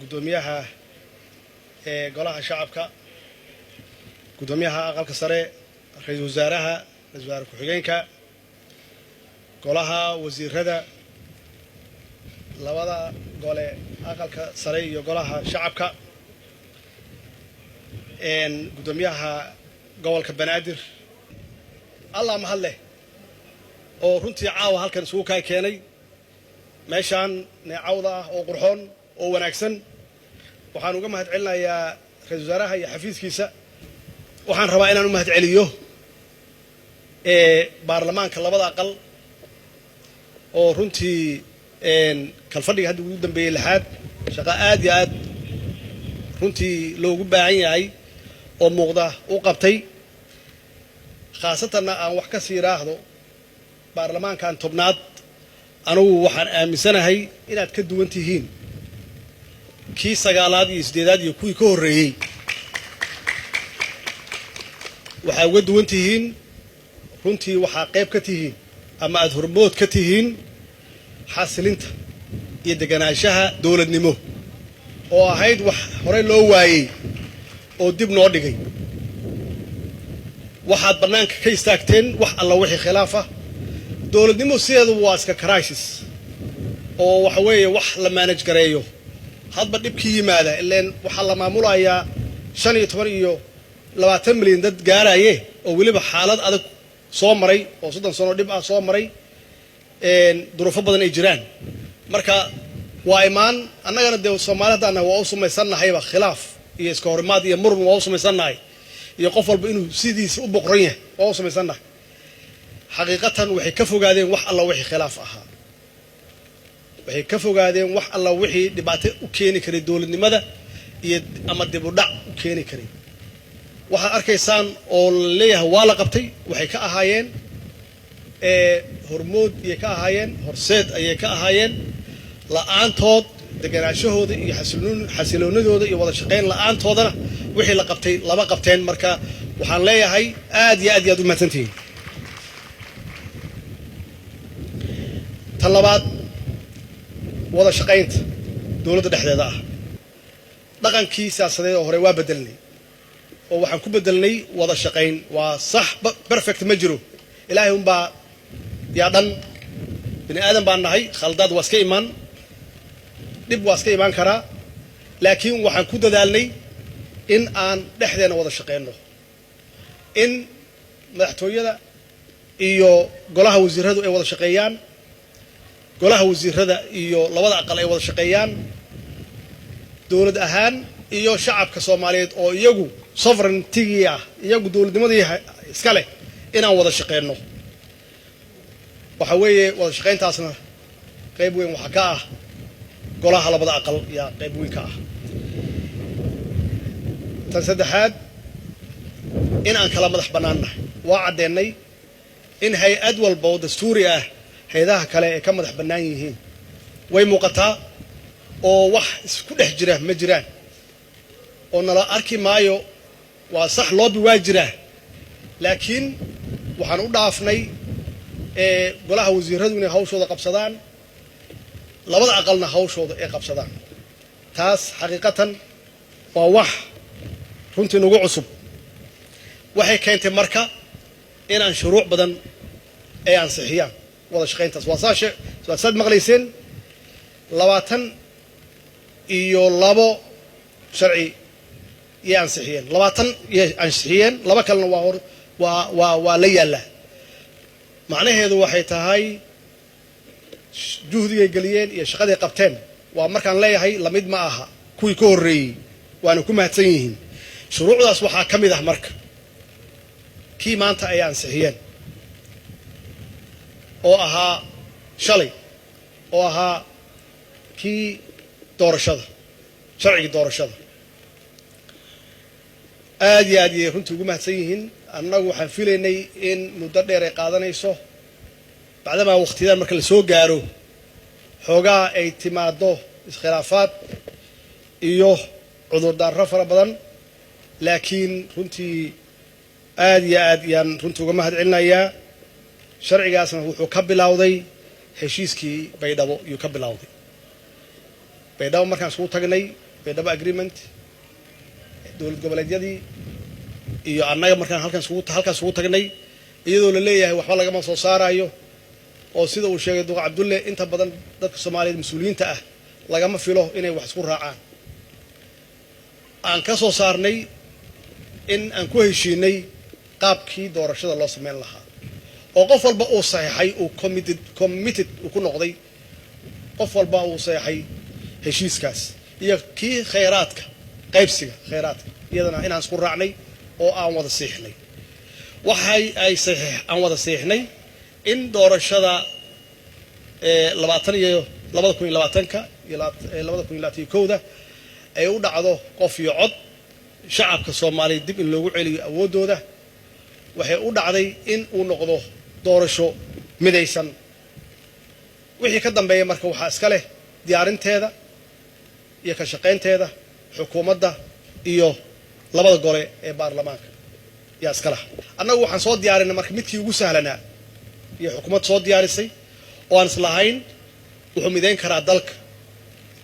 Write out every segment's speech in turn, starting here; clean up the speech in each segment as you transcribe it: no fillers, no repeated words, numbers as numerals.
gudoomiyaha golaha shacabka gudoomiyaha aqalka sare ra'iisul wasaaraha ku-xigeenka golaha wasiirada labada gole aqalka sare iyo golaha shacabka gudoomiyaha gobolka Banaadir Allah mahad leh oo runtii caawa halkan isugu keenay meeshaan neecawda ah oo qurxoon oo wanaagsan waxaan uga mahad celinayaa ra'iisul wasaaraha iyo xafiiskiisa waxaan rabaa inaan u mahad celiyo baarlamaanka labada aqal oo runtii kalfadhiga hadda ugu dambeeyay lixaad shaqo aad iyo aad runtii loogu baahan yahay oo muuqda u qabtay khaasatan aan wax ka sii raahdo baarlamaankan tobnaad anigu waxaan aaminsanahay inaad ka duwan tihiin kii sagaalaad iyo sideedaad iyo kuwii ka horreeyay waxaa uga duwan tihiin runtii waxaa qayb ka tihiin ama aad hormood ka tihiin xasilinta iyo deganaanshaha dowladnimo oo ahayd wax horey loo waayey oo dib noo dhigay waxaad bannaanka ka istaagteen wax alla wixii khilaaf ah dowladnimo sideedu waa iska crisis oo waxa weeye wax la manage gareeyo hadba dhibkii yimaada ileen waxaa la maamulayaa 15 iyo 20 milyan dad gaaraye oo weliba xaalad adag soo maray oo 30 sano dhib ah soo maray duruufo badan ay jiraan marka waa imaan annagana de Soomaaliyeedna waa u sameysanahay khilaaf iyo iska horimaad iyo muran waa u sameysanahay iyo qof walba inuu sidiisa u boqran yahay waa u sameysanahay xaqiiqatan waxay ka fogaadeen wax alla wixii khilaaf ahaa waxay ka fogaadeen wax alla wixii dhibaato u keeni karay dowladnimada iyo ama dib u dhac u keeni karay waxa arkaysaan oo leeyahay waa la qabtay waxay ka ahaayeen hormood iyo ka ahaayeen horseed ayay ka ahaayeen la'aantood deganaashahooda iyo xasiloonidooda iyo wada shaqeyn la'aantoodana wixii la qabtay laba qabteen marka waxaan leeyahay aad iyo aad u mahadsantihiin talabaad wada shaqeynta dowladda dhexdeeda ah dhaqankii siyaasadeed oo hore waa bedelnay oo waxaan ku bedelnay wada shaqeyn waa sax perfect ma jiro ilaahay un baa yaa dhan bini aadan baan nahay khaladaad waa iska imaan dib waa iska imaan karaa laakiin waxaan ku dadaalnay in aan dhexdeena wada shaqeyno in madaxtooyada iyo golaha wasiiradu ay wada shaqeeyaan golaha wasiirada iyo labada aqal ay wada shaqeeyaan dowlad ahaan iyo shacabka Soomaaliyeed oo iyagu sovereignty ah iyagu dowladnimadii iska leh inaan wada shaqeyno waxa weeye wada shaqeyntaasna qayb weyn waxa ka ah golaha labada aqal ya qayb weyn ka ah tan saddexaad in aan kala madax banaanahay waa cadeynay in hay'ad walba oo dastuuri ah hay'adaha kale ee ka madax banaan yihiin way muuqataa oo wax isku dhex jira ma jiraan oo nala arki maayo waa sax loobi waa jira laakiin waxaan u dhaafnay golaha wasiiradu inay hawshooda qabsadaan labada aqalna hawshooda ay qabsadaan taas xaqiiqatan waa wax runtii nagu cusub waxay keentay marka inaan shuruuc badan ay ansixiyaan wada shaqeyntaas waa saad maqlayseen 22 sharci iyo ansixiyeen 20 iyo ansixiyeen laba kalena waa la yaala macnaheedu waxay tahay juhdigay galiyeen iyo shaqaday qabteen waa markaan leeyahay lamid ma aha kuwii ka horreeyay waana ku mahadsan yihiin shuruucdaas waxaa ka mid ah marka kii maanta ay ansixiyeen oo ahaa shalay oo ahaa kii doorashada sharcigii doorashada aad iyo aad ayay runtii ugu mahadsan yihiin annagu waxaan filaynay in muddo dheer ay qaadanayso bacdama waqtiyadan marka la soo gaaro xoogaa ay timaado iskhilaafaad iyo cudurdaarro fara badan laakiin runtii aad iyo aad ayaan runtii uga mahad celinayaa sharcigaasna wuxuu ka bilowday heshiiskii baydhabo iyo ka bilowday baydhabo markaan isku tagnay baydhabo agreement dowlad goboleedyadii iyo annaga markaan halkaas ugu tagnay iyadoo la leeyahay waxba lagama soo saarayo oo sida uu sheegay duqa Cabdulle inta badan dadka Soomaaliyeed mas'uuliyiinta ah lagama filo inay wax isku raacaan aan ka soo saarnay in aan ku heshiinay qaabkii doorashada loo sameyn lahaa oo qof walba uu saxay uu committed uu ku noqday qof walba uu saxay heshiiskaas iyo kii khayraadka qaybsiga khayraadka iyadana inaan isku raacnay oo aan wada saxnay waxay ay saxiix aan wada saxnay in doorashada 2020ka iyo 2021 ay u dhacdo qof iyo cod shacabka Soomaaliyeed dib in loogu celiyo awoodooda waxay u dhacday in uu noqdo doorasho midaysan wixii ka dambeeyay marka waxa iska leh diyaarinteeda iyo ka shaqaynteeda xukuumadda iyo labada gole ee baarlamaanka yaa iska leh annagu waxaan soo diyaarinay marka midkii ugu sahlanaa iyo xukuumad soo diyaarisay oo aan islahayn wuxuu midayn karaa dalka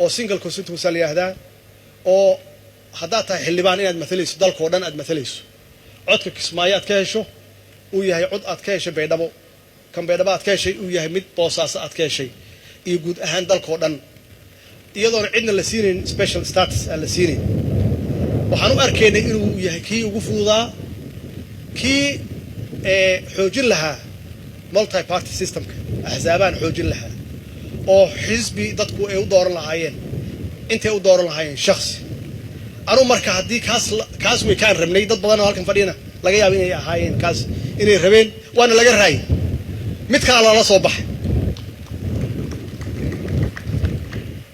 oo single constituency la yiraahdaa oo hadda tahay xildhibaan inaad mathalayso dalka oo dhan aad mathalayso codka Kismaayo aad ka hesho uu yahay cod aad ka heshay Baydhabo kan Baydhabo aad ka heshay uu yahay mid Boosaaso aad ka heshay iyo guud ahaan dalka oo dhan iyadoo cidna la siinin special status aan la siinin waxaan u arkaynay inuu yahay kii ugu fududaa kii xoojin lahaa multi party systemka ahzaabaan xoojin lahaa oo xisbi dadku ay u dooran lahaayeen intay u dooran lahaayeen shakhsi anu marka hadii kaas way kaan rabnay dad badan oo halkan fadhiyana laga yaabo inay ahaayeen kaas inay rabeen waana laga raayay mid kale la soo baxay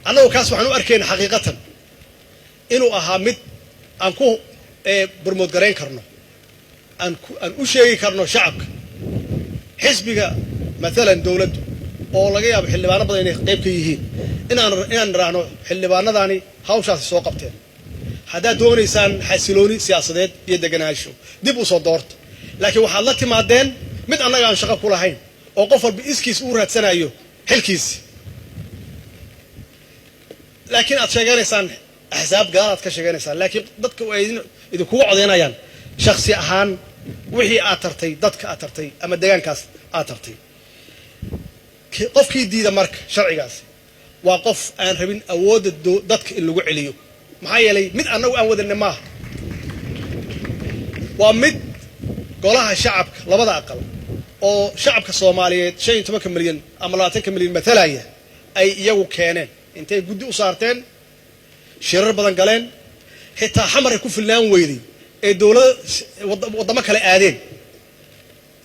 annagu kaas waxaan u arkaynaa xaqiiqatan inuu ahaa mid aan ku promote gareyn karno aan u sheegi karno shacabka xisbiga مثلا dawladdu oo laga yaabo xildhibaano badan inay qayb ka yihiin inaan raano xildhibaanadani hawshaas soo qabteen hadaa doonaysaan xasilooni siyaasadeed iyo deganaansho dib u soo doorto laakiin waxaad la timaadeen mid annaga aan shaqo ku lahayn oo qof walba iskiis u raadsanayo xilkiisi laakiin aad sheeganaysaan ahzaab gaar aad ka sheeganaysaan laakiin dadka ay idinku codeynayaan shakhsi ahaan wixii aad tartay dadka aad tartay ama deegaankaas aad tartay qofkii diida marka sharcigaas waa qof aan rabin awoodda dadka in lagu celiyo maxaa yeelay mid annagu aan wadanna maaha waa mid golaha shacabka labada aqal oo shacabka Soomaaliyeed 15 milyan ama 20 milyan mathalaya ay iyagu keeneen intay guddi u saarteen shirar badan galeen xitaa xamar ay ku filnaan weyday ee dawladda wadamo kale aadeen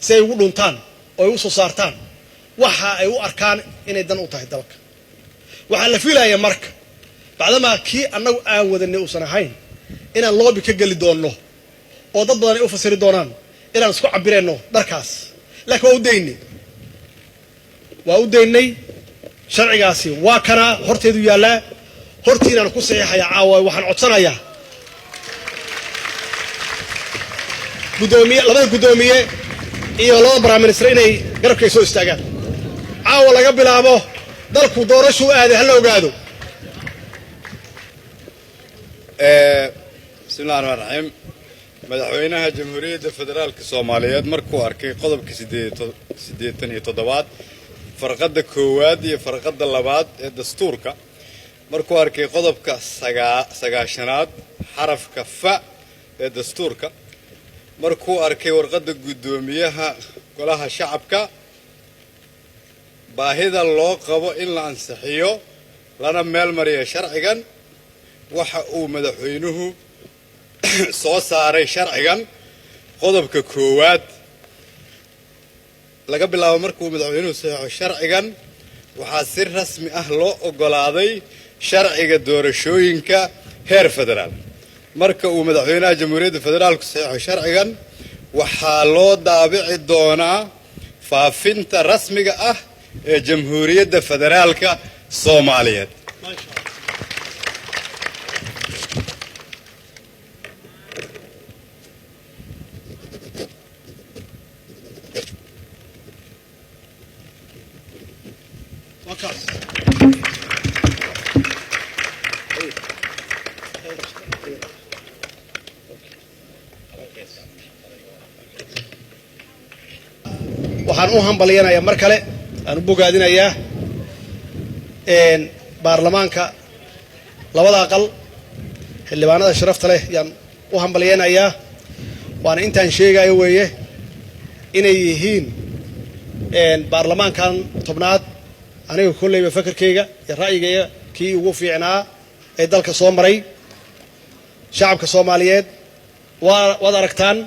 si ay ugu dhuntaan oo ay u soo saartaan waxa ay u arkaan inay dan u tahay dalka waxa la filayaa marka bacdama kii annagu aan wadanay uusan ahayn inaan loobi ka gali doono oo dad badan ay u fasiri doonaan inaan isku cabireyno dharkaas laakiin waa u deynay sharcigaasi waa kana horteedu yaala hortiinaan ku saxiixaya caawa waxaan codsanayaa labada gudoomiye iyo labada barnaamijyada inay garabkay soo istaagaan caawa laga bilaabo dalku doorasho aaday hal ogaado bismillaahir rahmaanir rahiim madaxweynaha jamhuuriyadda federaalka Soomaaliyeed markuu arkay qodobka 87 farqada koowaad iyo farqada labaad ee dastuurka markuu arkay qodobka 9aad xarafka fa ee dastuurka markuu arkay warqada gudoomiyaha golaha shacabka baahida loo qabo in la ansixiyo lana meel mariyo sharcigan waxa uu madaxweynuhu soo saaray sharcigan qodobka koowaad laga bilaabo markuu madaxweynuhu saxo sharcigan waxa si rasmi ah loo ogolaaday sharciga doorashooyinka heer federaal marka uu madaxweynaha jamhuuriyadda federaalku saxo sharcigan waxa loo daabici doonaa faafinta rasmiga ah ee jamhuuriyadda federaalka Soomaaliyeed waxaan u hambaliyanayaa mar kale aan u bogaadinayaa baarlamaanka labada aqal xildhibaanada sharafta leh yaan u hambaliyanayaa waana intaan sheegayo weeye inay yihiin baarlamaankan tobnaad aniga kolleyba fakarkayga iyo ra'yigayga kii ugu fiicnaa ee dalka soo maray shacabka Soomaaliyeed waad aragtaan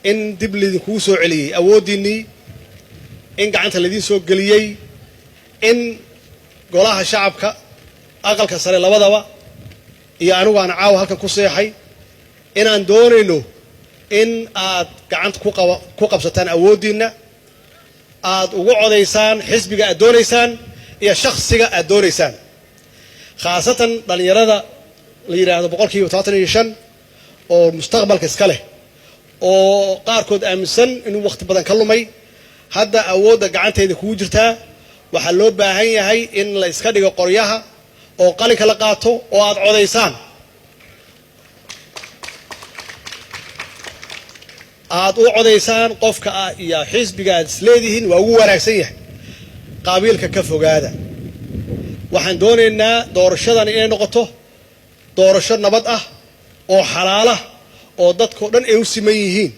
in dib lidinkugu soo celiyey awoodiinnii in gacanta laydin soo geliyey in golaha shacabka aqalka sare labadaba iyo anigu aan caawa halkan ku seexay inaan doonayno in aad gacanta ku qabsataan awoodiinna aad ugu codaysaan xisbiga aad doonaysaan iyo shakhsiga aad doonaysaan khaasatan dhalinyarada la yiraahdo 75% oo mustaqbalka iska leh oo qaarkood aaminsan inuu waqti badan ka lumay hadda awoodda gacanteeda kugu jirtaa waxaa loo baahan yahay in la iska dhigo qoryaha oo qalinka la qaato oo aad codaysaan aad u codaysaan qofka iyo xisbiga aad isleedihiin waa ugu wanaagsan yahay qaabiilka ka fogaada waxaan doonaynaa doorashadan inay noqoto doorasho nabad ah oo xalaala oo dadka dhan ay u siman yihiin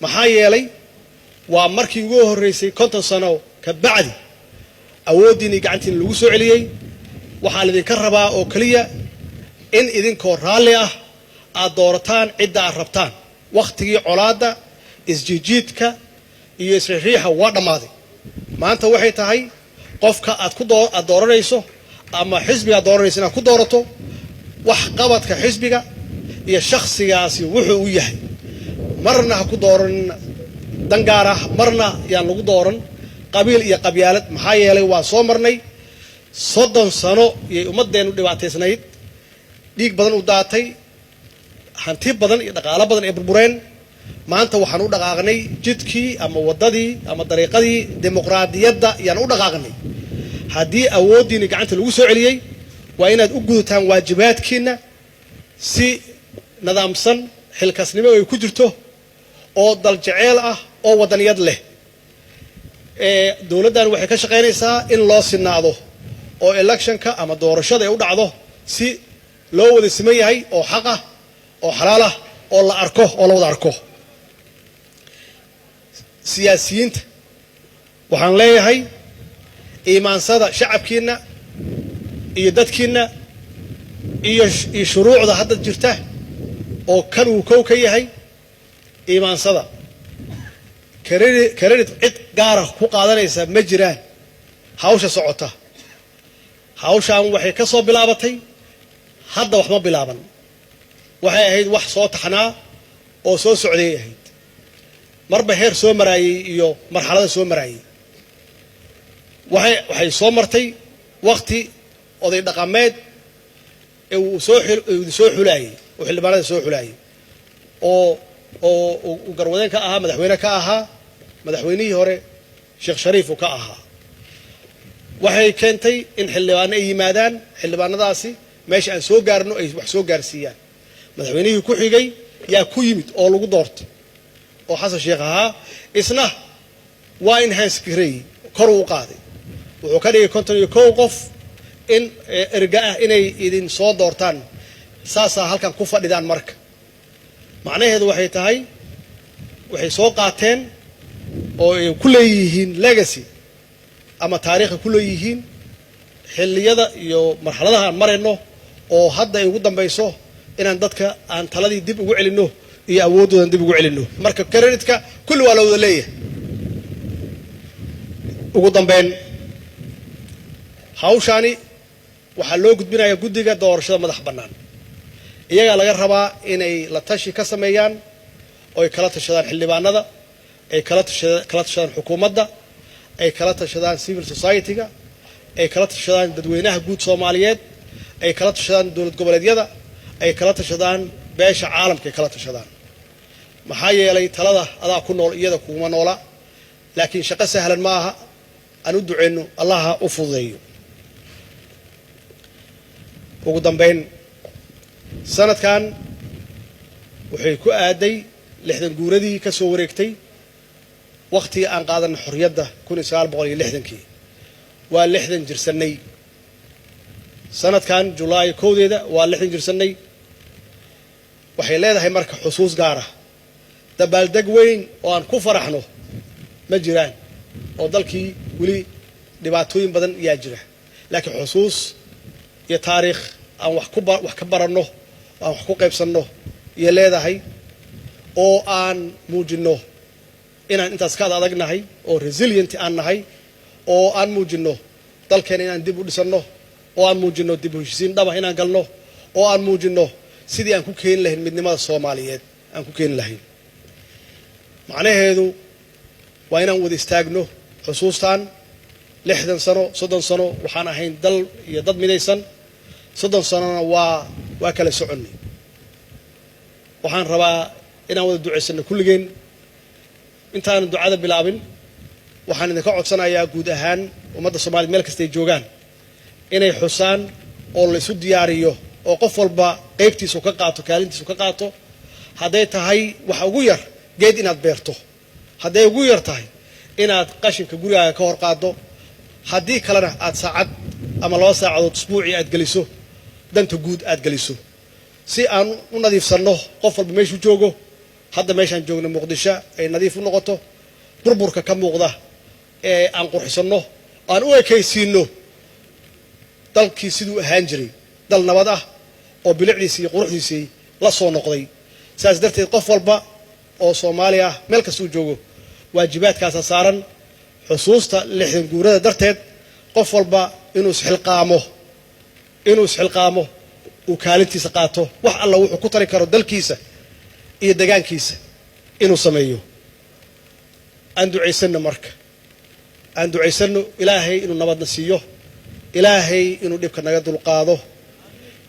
maxaa yeelay waa markii ugu horeysay 50 sano ka bacdi awoodiinii gacantiin lagu soo celiyey waxaa idinka rabaa oo kaliya in idinkoo raalli ah aad doorataan cidda aad rabtaan waqtigii colaadda isjijiidka iyo isriixa waa dhammaaday maanta waxay tahay qofka aad dooranayso ama xisbiga aad dooranayso inaad ku doorato wax qabadka xisbiga iyo shakhsigaasi wuxuu u yahay marna ha ku dooran dan gaar ah marna yaan lagu dooran qabiil iyo qabyaalad maxaa yeelay waa soo marnay 30 sano iyo ummadeenu dhibaataysnayd dhiig badan u daatay hanti badan iyo dhaqaale badan ee burbureen maanta waxaan u dhaqaaqnay jidkii ama wadadii ama dariiqadii dimuqraadiyadda yaan u dhaqaaqnay haddii awoodiina gacanta lagu soo celiyey waa inaad u gudataan waajibaadkiina si nidaamsan xilkasnimo ay ku jirto oo dal jecel ah oo wadaniyad leh dawladdan waxay ka shaqaynaysaa in loo sinaado oo electionka ama doorashada ay u dhacdo si loo wada siman yahay oo xaq ah oo xalaal ah oo la arko oo la wada arko siyaasiyiinta waxaan leeyahay iimaansada shacabkiina iyo dadkiina iyo shuruucda hadda jirta oo kan uu kow ka yahay iimaansada credit cid gaar ah ku qaadanaysa ma jiraan hawsha socota hawshaan waxay ka soo bilaabatay hadda wax ma bilaaban waxay ahayd wax soo taxnaa oo soo socday ahayd marba heer soo maraayay iyo marxalada soo maraayay waxay soo martay waqti oday dhaqameed ee uu soo xulayay oo xildhibaanada soo xulayay oo garwadeen ka ahaa madaxweyne ka ahaa madaxweynihii hore Sheekh Shariif ka ahaa waxay keentay in xildhibaano ay yimaadaan xildhibaanadaasi meesha aan soo gaarno ay wax soo gaarsiiyaan madaxweynihii ku xigay yaa ku yimid oo lagu doortay oo xasan sheekh ahaa isna waa enhance gareey kor u qaaday wuxuu ka dhigay 51 qof in erga ah inay idin soo doortaan saasa halkan ku fadhidaan marka macnaheedu waxay tahay waxay soo qaateen oo ay ku leeyihiin legacy ama taariikh ku leeyihiin xilliyada iyo marxaladaha aan marayno oo hadda ay ugu dambayso inaan dadka aan taladii dib ugu celino iyo awoodoodan dib ugu celino marka creditka kulli waa la wada leeyahay ugu dambeyn hawshaani waxaa loo gudbinayaa guddiga doorashada madax bannaan iyaga laga rabaa inay la tashi ka sameeyaan oo ay kala tashadaan xildhibaanada ay kala tashadaan xukuumadda ay kala tashadaan civil society-ga ay kala tashadaan dadweynaha guud Soomaaliyeed ay kala tashadaan dawlad goboleedyada ay kala tashadaan beesha caalamka ay kala tashadaan maxaa yeelay talada adaa ku nool iyada kuma noola laakiin shaqo sahlan ma aha aan u duceyno Allah u fududeeyo ugu dambeyn sanadkan waxay ku aaday 60 guuradii ka soo wareegtay waqti aan qaadan xorriyadda 1960kii waa 60 jirsanay sanadkan July 1deeda waa 60 jirsanay waxay leedahay marka xusuus gaar ah dabaaldeg weyn oo aan ku faraxno ma jiraan oo dalkii wali dhibaatooyin badan yaa jira laakiin xusuus iyo taariikh aan wax ka baranno aan wax ku qaybsanno iyo leedahay oo aan muujino inaan intaas ka adagnahay oo resilient aan nahay oo aan muujino dalkeena inaan dib u dhisano oo aan muujino dib u heshiisiin dhab ah inaan galno oo aan muujino sidii aan ku keen lahayn midnimada Soomaaliyeed aan ku keen lahayn macnaheedu waa inaan wada istaagno xusuustaan 60 sano 30 sano waxaan ahayn dal iyo dad midaysan 30 sanona waa kala soconay waxaan rabaa inaan wada duceysano kulligeen intaan ducada bilaabin waxaan idinka codsanayaa guud ahaan ummadda Soomaaliyeed meel kasta ay joogaan inay xusaan oo la isu diyaariyo oo qof walba qaybtiisa ka qaato kaalintiisa ka qaato haday tahay wax ugu yar geed inaad beerto haday ugu yar tahay inaad qashinka gurigaaga ka hor qaado haddii kalena aad saacad ama 2 saacadood usbuuci aad galiso danta guud aad galiso si aan u nadiifsano qof walba meeshuu joogo hadda meeshaan joogno Muqdisho ay nadiif u noqoto burburka ka muuqda ee aan qurxisano aan u ekaysiino dalkii siduu ahaan jiray dal nabad ah oo bilicdiisa iyo quruxdiisa la soo noqday saas darteed qof walba oo Soomaali ah meel kasta uu joogo waajibaadkaas saaran xusuusta 60 guurada darteed qof walba inuu isxilqaamo uu kaalintiisa qaato wax alla wuxuu ku tari karo dalkiisa iyo deegaankiisa inuu sameeyo aan duceysano marka aan duceysano Ilaahay inuu nabadna siiyo Ilaahay inuu dhibka naga dulqaado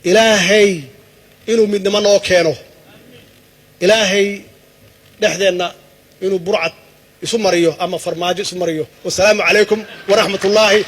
Ilaahay inuu midnimo noo keeno Ilaahay dhexdeena inuu burcad isu mariyo ama farmaajo isu mariyo wassalaamu calaykum wa rahmatullaahi